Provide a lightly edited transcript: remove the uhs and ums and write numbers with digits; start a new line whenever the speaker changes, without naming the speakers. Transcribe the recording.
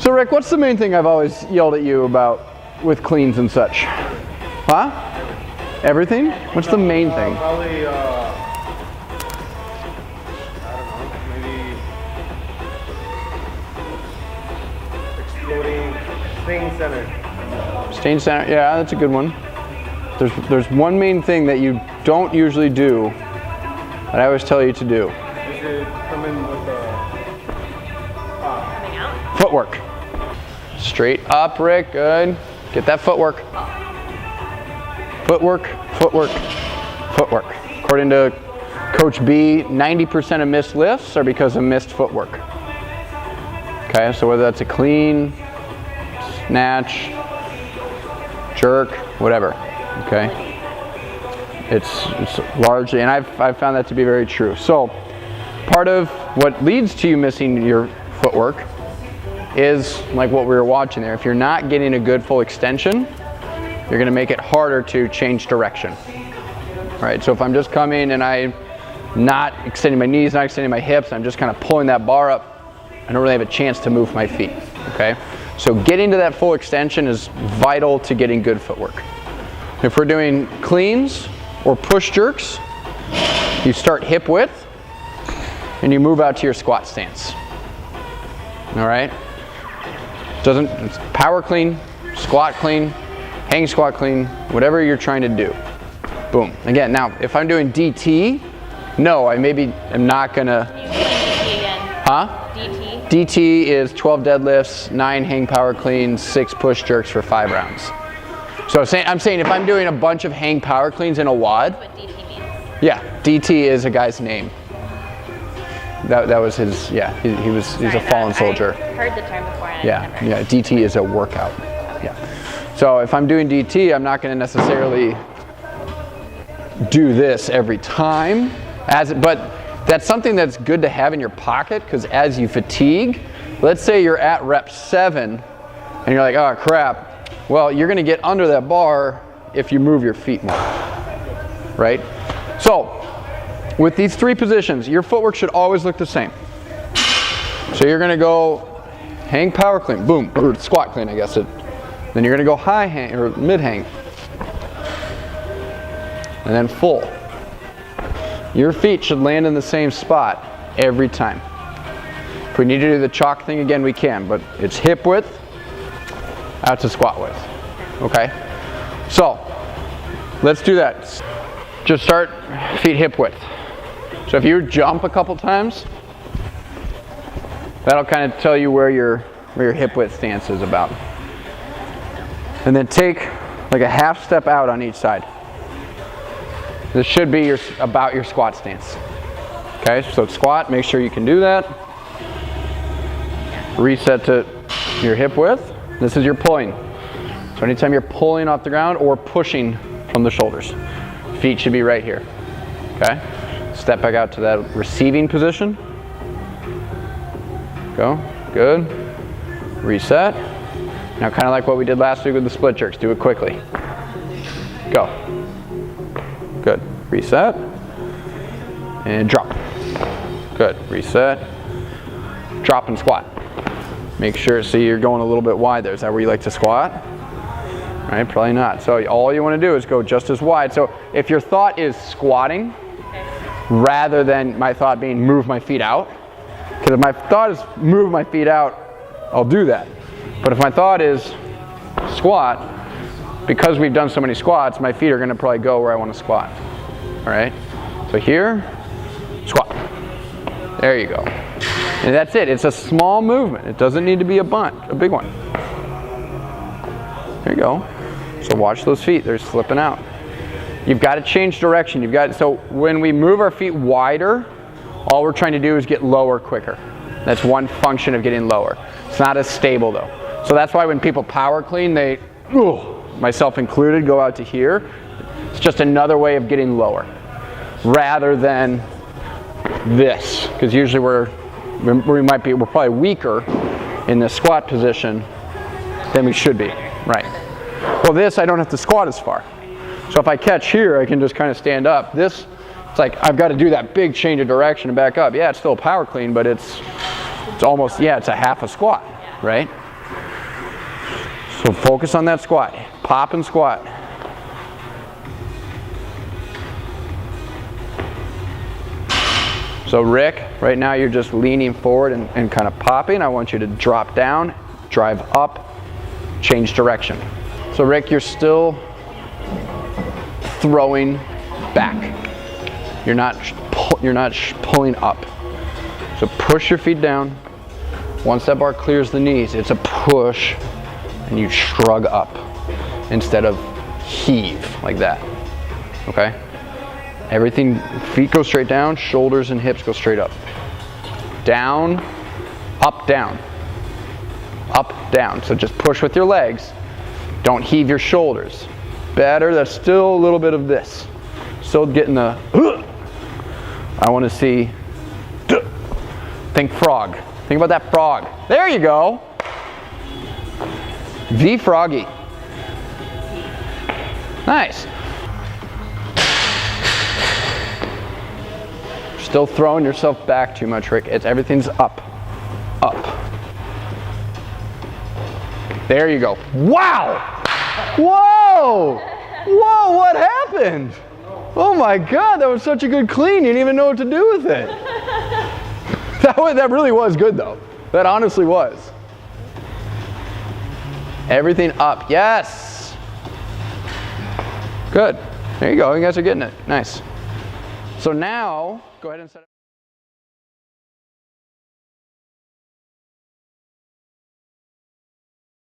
So Rick, what's the main thing I've always yelled at you about with cleans and such? Huh? Everything? What's the main thing?
Probably, I don't know, maybe exploding staying center.
Staying center, yeah, that's a good one. There's one main thing that you don't usually do that I always tell you to do.
Is it coming with
Coming out?
Footwork. Straight up, Rick, good. Get that footwork. Footwork, footwork, footwork. According to Coach B, 90% of missed lifts are because of missed footwork. Okay, so whether that's a clean, snatch, jerk, whatever, okay? It's largely, and I've found that to be very true. So part of what leads to you missing your footwork is like what we were watching there. If you're not getting a good full extension, you're going to make it harder to change direction. All right, so if I'm just coming and I'm not extending my knees, not extending my hips, I'm just kind of pulling that bar up, I don't really have a chance to move my feet, okay? So getting to that full extension is vital to getting good footwork. If we're doing cleans or push jerks, you start hip width and you move out to your squat stance. All right? It's power clean, squat clean, hang squat clean, whatever you're trying to do. Boom. Again, now if I'm doing DT, no, I maybe am not gonna.
Can you explain DT again?
Huh?
DT?
DT is 12 deadlifts, 9 hang power cleans, 6 push jerks for 5 rounds. So I'm saying if I'm doing a bunch of hang power cleans in a WOD.
That's what DT means.
Yeah, DT is a guy's name. That was his, yeah, he's a fallen soldier.
I heard the term before and
Yeah, DT is a workout. Yeah. So if I'm doing DT, I'm not going to necessarily do this every time, but that's something that's good to have in your pocket, because as you fatigue, let's say you're at rep 7 and you're like, oh crap, well, you're going to get under that bar if you move your feet more, right? So with these 3 positions, your footwork should always look the same. So you're going to go hang power clean, boom, or squat clean, I guess. Then you're going to go high hang or mid hang, and then full. Your feet should land in the same spot every time. If we need to do the chalk thing again, we can, but it's hip width out to squat width. Okay? So let's do that. Just start feet hip width. So if you jump a couple times, that'll kind of tell you where your hip width stance is about. And then take like a half step out on each side. This should be about your squat stance. Okay, so squat, make sure you can do that. Reset to your hip width. This is your pulling. So anytime you're pulling off the ground or pushing from the shoulders, feet should be right here. Okay, step back out to that receiving position. Go, good. Reset. Now kind of like what we did last week with the split jerks, do it quickly. Go. Good. Reset. And drop. Good. Reset. Drop and squat. Make sure, see, you're going a little bit wide there. Is that where you like to squat? Right? Probably not. So all you want to do is go just as wide. So if your thought is squatting, rather than my thought being move my feet out, because if my thought is move my feet out, I'll do that. But if my thought is squat, because we've done so many squats, my feet are going to probably go where I want to squat. All right? So here, squat. There you go. And that's it. It's a small movement. It doesn't need to be a big one. There you go. So watch those feet. They're slipping out. You've got to change direction. So when we move our feet wider, all we're trying to do is get lower quicker. That's one function of getting lower. It's not as stable though. So that's why when people power clean, they, myself included, go out to here. It's just another way of getting lower rather than this, because usually we're probably weaker in the squat position than we should be, right? Well, this I don't have to squat as far. So if I catch here, I can just kind of stand up. This, it's like I've got to do that big change of direction and back up. Yeah, it's still a power clean, but it's almost, yeah, it's a half a squat, right? So focus on that squat. Pop and squat. So Rick, right now you're just leaning forward and kind of popping. I want you to drop down, drive up, change direction. So Rick, you're still throwing back. You're not pulling up. So push your feet down. Once that bar clears the knees, it's a push and you shrug up instead of heave like that. Okay? Everything, feet go straight down, shoulders and hips go straight up. Down, up, down. Up, down. So just push with your legs. Don't heave your shoulders. Better, that's still a little bit of this. Still getting the, I want to see, think frog. Think about that frog. There you go. V froggy. Nice. Still throwing yourself back too much, Rick. Everything's up, up. There you go. Wow! Whoa! Whoa, what happened? Oh my God, that was such a good clean. You didn't even know what to do with it. That really was good though. That honestly was. Everything up, yes. Good, there you go, you guys are getting it, nice. So now, go ahead and set up.